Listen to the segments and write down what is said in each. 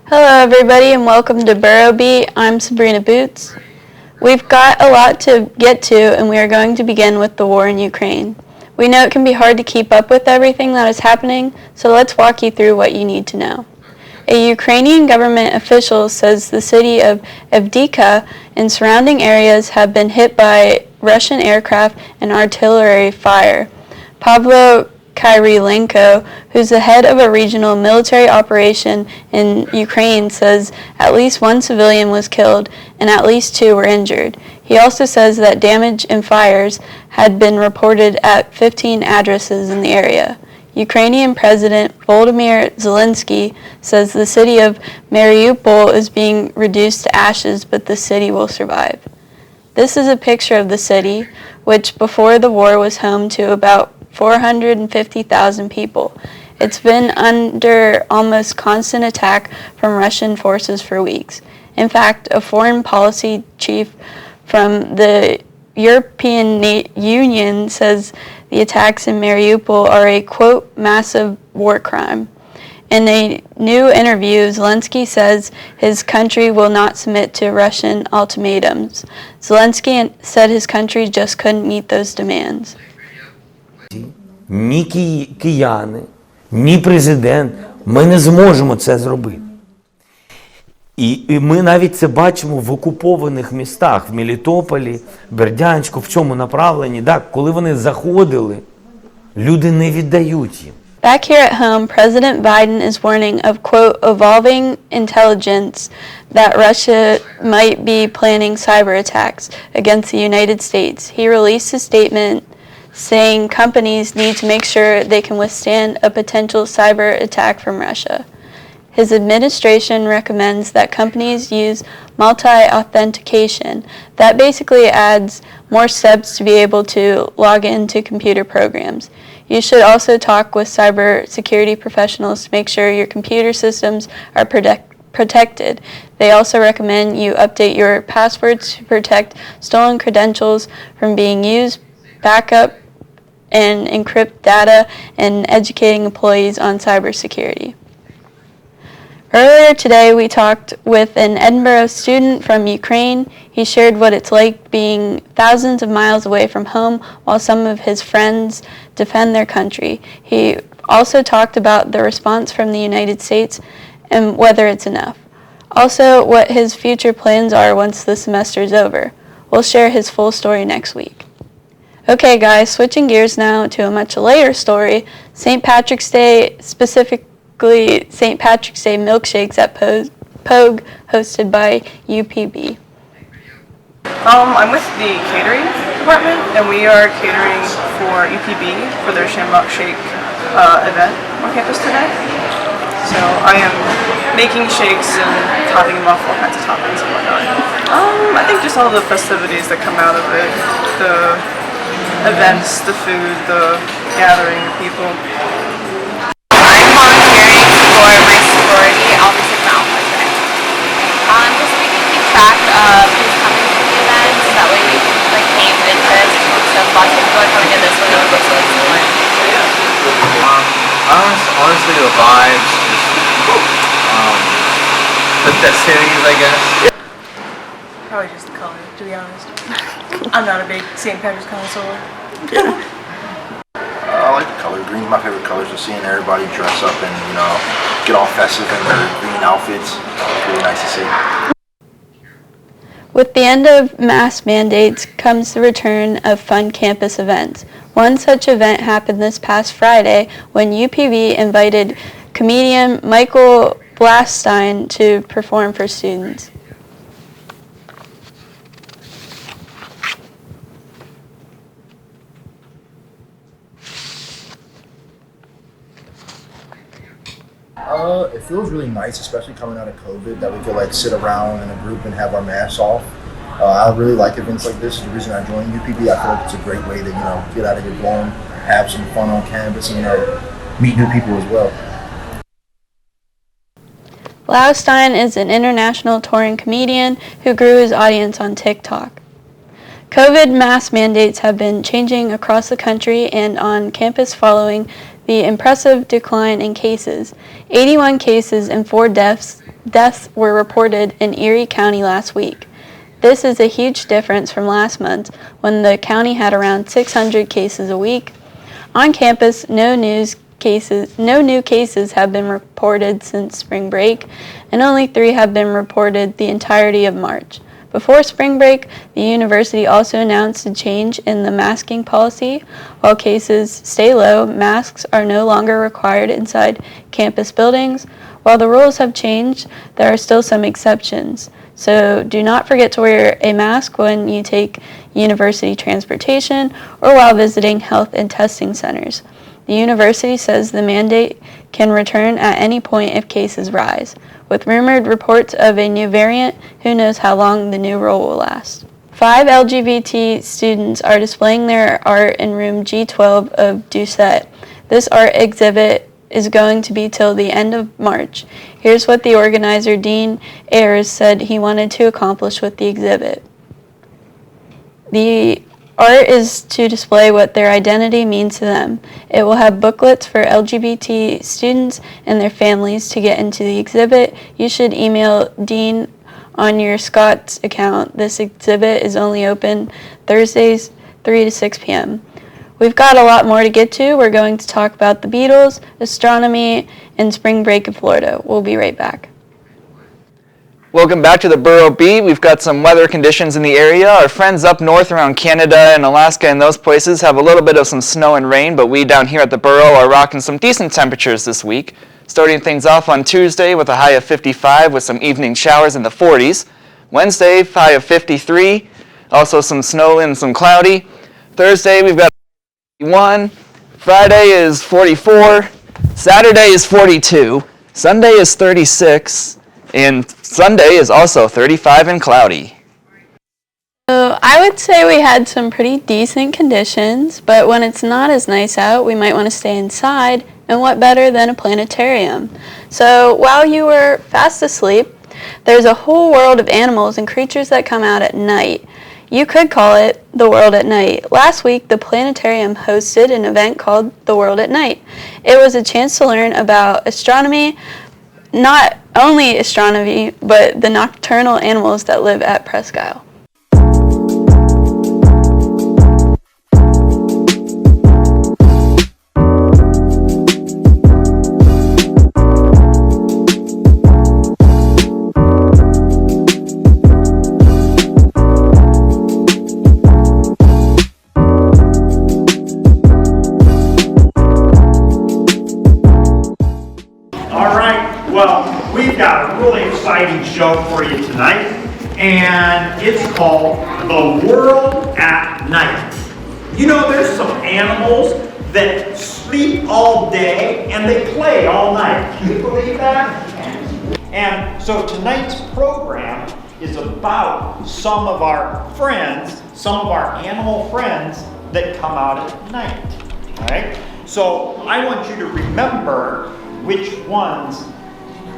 Hello everybody and welcome to Boro Beat. I'm Sabrina Boots. We've got a lot to get to and we are going to begin with the war in Ukraine. We know it can be hard to keep up with everything that is happening, so let's walk you through what you need to know. A Ukrainian government official says the city of Avdiivka and surrounding areas have been hit by Russian aircraft and artillery fire. Pavlo Kyrylenko, who's the head of a regional military operation in Ukraine, says at least one civilian was killed and at least two were injured. He also says that damage and fires had been reported at 15 addresses in the area. Ukrainian President Volodymyr Zelensky says the city of Mariupol is being reduced to ashes, but the city will survive. This is a picture of the city, which before the war was home to about 450,000 people. It's been under almost constant attack from Russian forces for weeks. In fact, a foreign policy chief from the European Union says the attacks in Mariupol are a, quote, massive war crime. In a new interview, Zelensky says his country will not submit to Russian ultimatums. Zelensky said his country just couldn't meet those demands. Ні кияни, ні президент, ми не зможемо це зробити. І ми навіть це бачимо в окупованих містах, в Мелітополі, Бердянську, в цьому направленні. Так, коли вони заходили, люди не віддають їм. Back here at home, President Biden is warning of, quote, evolving intelligence that Russia might be planning cyber attacks against the United States. He released a statement saying companies need to make sure they can withstand a potential cyber attack from Russia. His administration recommends that companies use multi-authentication. That basically adds more steps to be able to log into computer programs. You should also talk with cybersecurity professionals to make sure your computer systems are protected. They also recommend you update your passwords to protect stolen credentials from being used, backup and encrypt data, and educating employees on cybersecurity. Earlier today, we talked with an Edinboro student from Ukraine. He shared what it's like being thousands of miles away from home while some of his friends defend their country. He also talked about the response from the United States and whether it's enough. Also, what his future plans are once the semester is over. We'll share his full story next week. Okay guys, switching gears now to a much later story. St. Patrick's Day, specifically St. Patrick's Day milkshakes at Pogue, hosted by UPB. I'm with the catering department, and we are catering for UPB for their Shamrock Shake event on campus today. So I am making shakes and topping them off all kinds of toppings and whatnot. I think just all the festivities that come out of it, the events, the food, the gathering of people. I'm volunteering for my sorority. I'll be Sigma Alpha today. Just so we can keep track of who's coming to the events. That way we can gain interest. So if lots of people are coming to this one, it would look so similar. Honestly, the vibes, the festivities, I guess. Probably just the color, to be honest. I'm not a big St. Patrick's connoisseur. I like the color. Green's my favorite color, so seeing everybody dress up and, get all festive in their green outfits, it's really nice to see. With the end of mask mandates comes the return of fun campus events. One such event happened this past Friday when UPB invited comedian Michael Blaustein to perform for students. It feels really nice, especially coming out of COVID, that we could sit around in a group and have our masks off. I really like events like this. It's the reason I joined UPB. I feel like it's a great way to get out of your dorm, have some fun on campus, and meet new people as well. Blaustein is an international touring comedian who grew his audience on TikTok. COVID mask mandates have been changing across the country and on campus following the impressive decline in cases. 81 cases and 4 deaths were reported in Erie County last week. This is a huge difference from last month when the county had around 600 cases a week. On campus, no new cases have been reported since spring break, and only 3 have been reported the entirety of March. Before spring break, the university also announced a change in the masking policy. While cases stay low, masks are no longer required inside campus buildings. While the rules have changed, there are still some exceptions. So do not forget to wear a mask when you take university transportation or while visiting health and testing centers. The university says the mandate can return at any point if cases rise. With rumored reports of a new variant, who knows how long the new rule will last. 5 LGBT students are displaying their art in room G12 of Doucette. This art exhibit is going to be till the end of March. Here's what the organizer, Dean Ayers, said he wanted to accomplish with the exhibit. The art is to display what their identity means to them. It will have booklets for LGBT students and their families. To get into the exhibit, you should email Dean on your Scott's account. This exhibit is only open Thursdays 3 to 6 p.m. We've got a lot more to get to. We're going to talk about the Beatles, astronomy, and spring break in Florida. We'll be right back. Welcome back to the Boro Beat. We've got some weather conditions in the area. Our friends up north around Canada and Alaska and those places have a little bit of some snow and rain, but we down here at the Boro are rocking some decent temperatures this week. Starting things off on Tuesday with a high of 55 with some evening showers in the 40s. Wednesday, high of 53, also some snow and some cloudy. Thursday, we've got 41. Friday is 44. Saturday is 42. Sunday is 36. And Sunday is also 35 and cloudy. So I would say we had some pretty decent conditions, but when it's not as nice out, we might want to stay inside, and what better than a planetarium? So while you were fast asleep, there's a whole world of animals and creatures that come out at night. You could call it the world at night. Last week, the planetarium hosted an event called The World at Night. It was a chance to learn about astronomy, not only astronomy, but the nocturnal animals that live at Presque Isle. We've got a really exciting show for you tonight, and it's called The World at Night. You know, there's some animals that sleep all day and they play all night. Can you believe that? And so tonight's program is about some of our friends, some of our animal friends that come out at night. All right? So I want you to remember which ones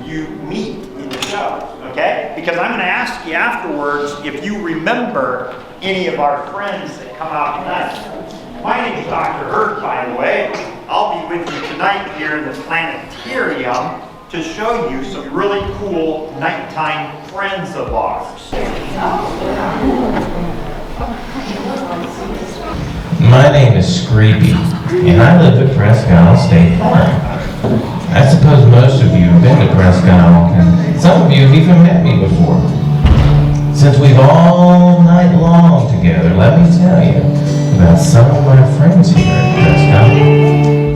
you meet in the show, okay? Because I'm going to ask you afterwards if you remember any of our friends that come out tonight. My name is Dr. Hurd, by the way. I'll be with you tonight here in the Planetarium to show you some really cool nighttime friends of ours. My name is Screepy, and I live at Presque Isle State Farm. I suppose most of you have been to Presque Isle, and some of you have even met me before. Since we've all night long together, let me tell you about some of my friends here at Presque Isle.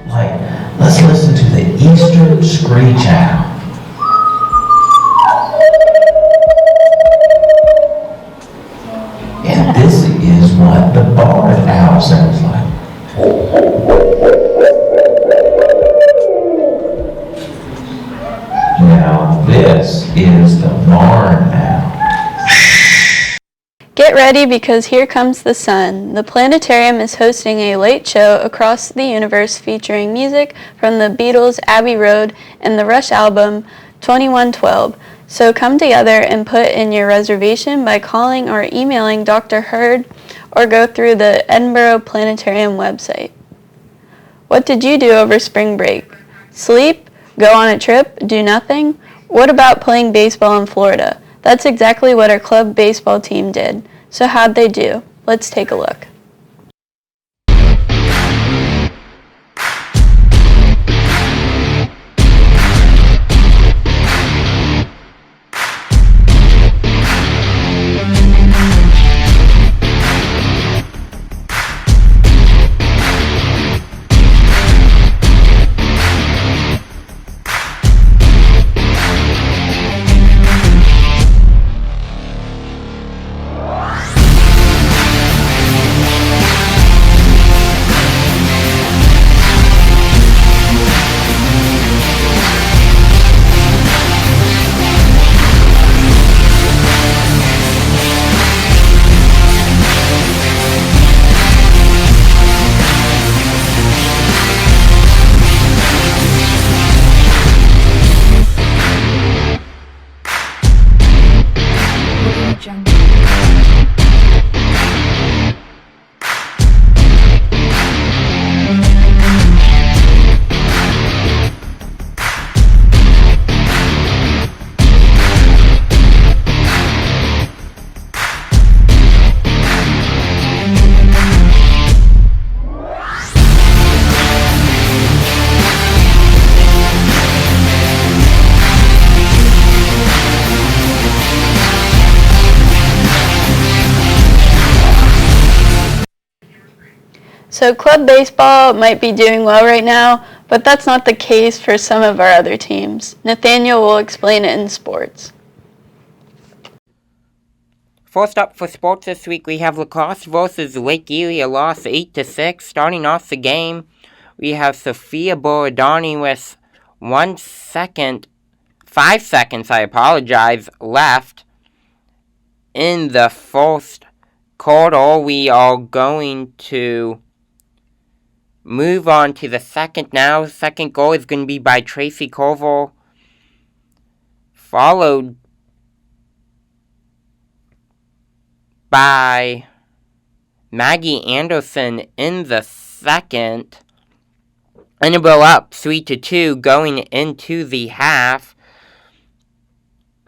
Like, let's listen to the Eastern Screech Owl. And this is what the Barred Owl sounds like. Now this is the barn owl. Get ready because here comes the sun. The Planetarium is hosting a late show across the universe featuring music from the Beatles' Abbey Road and the Rush album 2112. So come together and put in your reservation by calling or emailing Dr. Hurd or go through the Edinboro Planetarium website. What did you do over spring break? Sleep? Go on a trip? Do nothing? What about playing baseball in Florida? That's exactly what our club baseball team did. So how'd they do? Let's take a look. So club baseball might be doing well right now, but that's not the case for some of our other teams. Nathaniel will explain it in sports. First up for sports this week, we have Lacrosse versus Lake Erie, a loss 8-6. Starting off the game, we have Sophia Borodani with 5 seconds, left in the first quarter. We are going to move on to the second now. Second goal is going to be by Tracy Koval, followed by Maggie Anderson in the second. Edinboro up 3-2 going into the half.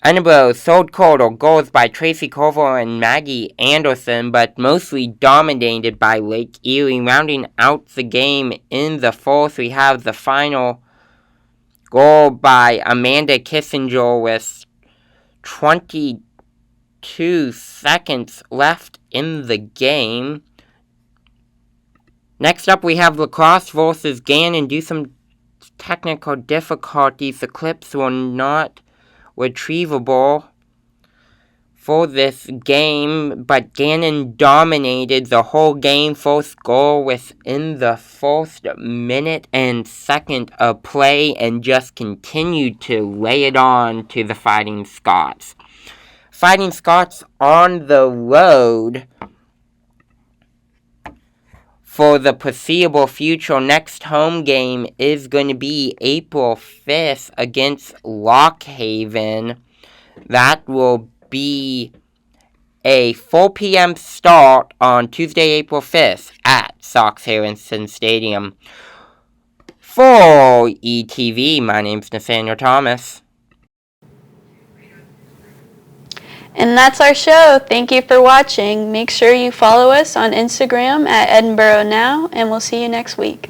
Edinboro's third quarter goals by Tracy Koval and Maggie Anderson, but mostly dominated by Lake Erie. Rounding out the game in the fourth, we have the final goal by Amanda Kissinger with 22 seconds left in the game. Next up, we have Lacrosse versus Gannon. Due to some technical difficulties, the clips were not retrievable for this game, but Gannon dominated the whole game. First goal within the first minute and second of play, and just continued to lay it on to the Fighting Scots. Fighting Scots on the road for the foreseeable future. Next home game is going to be April 5th against Lockhaven. That will be a 4 p.m. start on Tuesday, April 5th at Sox Harrison Stadium. For ETV, my name's Nathaniel Thomas. And that's our show. Thank you for watching. Make sure you follow us on Instagram at Edinboro Now, and we'll see you next week.